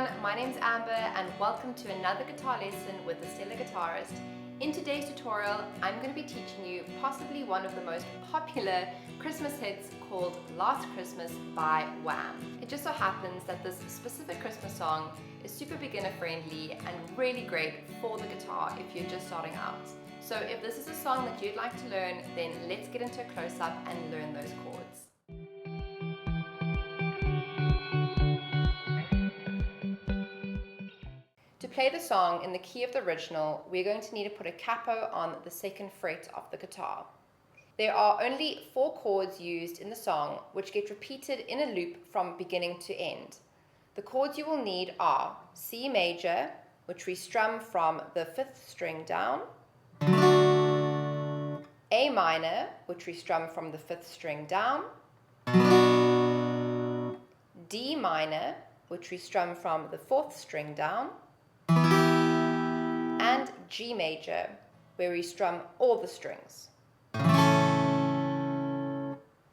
everyone, my name's Amber and welcome to another guitar lesson with the Stellar Guitarist. In today's tutorial, I'm going to be teaching you possibly one of the most popular Christmas hits called Last Christmas by Wham. It just so happens that this specific Christmas song is super beginner friendly and really great for the guitar if you're just starting out. So if this is a song that you'd like to learn, then let's get into a close-up and learn those chords. To play the song in the key of the original, we're going to need to put a capo on the second fret of the guitar. There are only 4 chords used in the song, which get repeated in a loop from beginning to end. The chords you will need are C major, which we strum from the 5th string down, A minor, which we strum from the 5th string down, D minor, which we strum from the 4th string down, and G major, where we strum all the strings.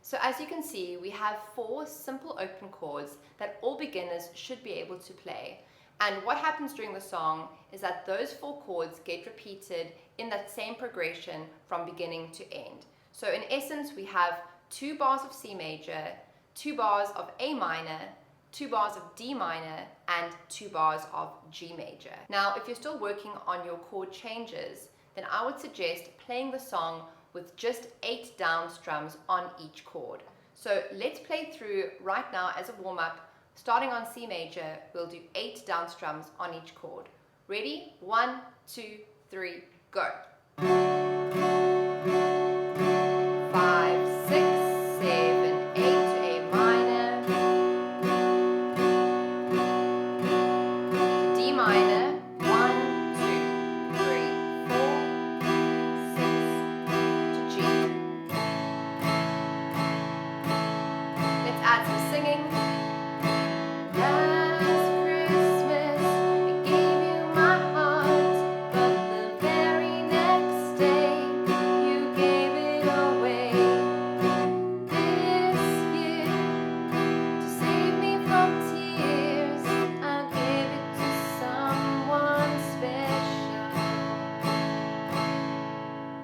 So as you can see, we have 4 simple open chords that all beginners should be able to play. And what happens during the song is that those 4 chords get repeated in that same progression from beginning to end. So in essence, we have 2 bars of C major, 2 bars of A minor, 2 bars of D minor, and 2 bars of G major. Now, if you're still working on your chord changes, then I would suggest playing the song with just 8 down strums on each chord. So let's play through right now as a warm-up. Starting on C major, we'll do 8 down strums on each chord. Ready? 1, 2, 3, go. 5, 6, 7, 8 to A minor, to D minor, 1, 2, 3, 4, 6, to G. Let's add some singing.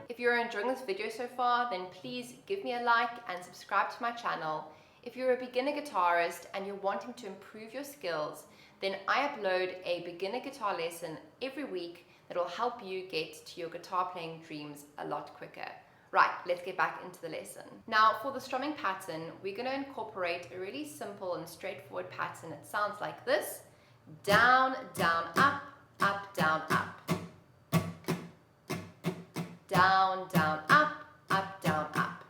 If you're enjoying this video so far, then please give me a like and subscribe to my channel. If you're a beginner guitarist and you're wanting to improve your skills, then I upload a beginner guitar lesson every week that will help you get to your guitar playing dreams a lot quicker. Right, let's get back into the lesson. Now for the strumming pattern, we're going to incorporate a really simple and straightforward pattern. It sounds like this: down, down, up, up, down, up. Down, down, up, down, up.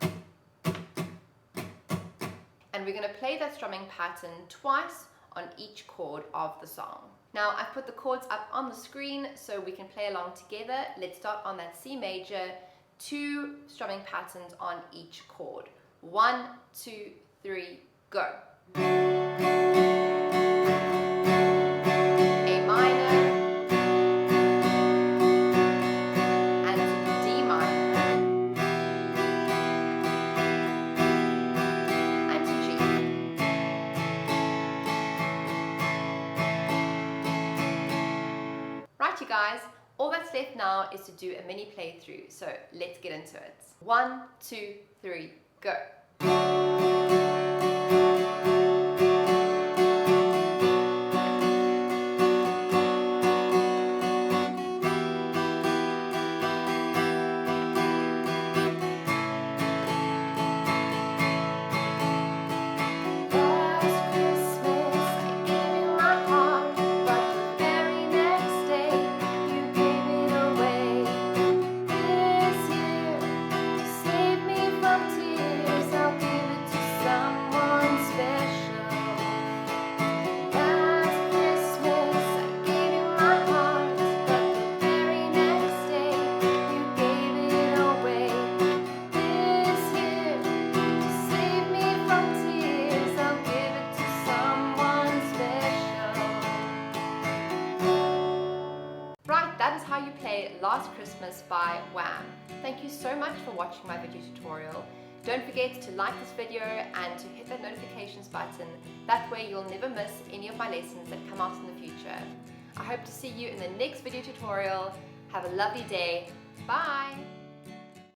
And we're going to play that strumming pattern twice on each chord of the song. Now I've put the chords up on the screen so we can play along together. Let's start on that C major, 2 strumming patterns on each chord. 1, 2, 3, go. A minor, you guys, all that's left now is to do a mini playthrough, so let's get into it. 1, 2, 3, go. That is how you play Last Christmas by Wham. Thank you so much for watching my video tutorial. Don't forget to like this video and to hit that notifications button. That way you'll never miss any of my lessons that come out in the future. I hope to see you in the next video tutorial. Have a lovely day. Bye!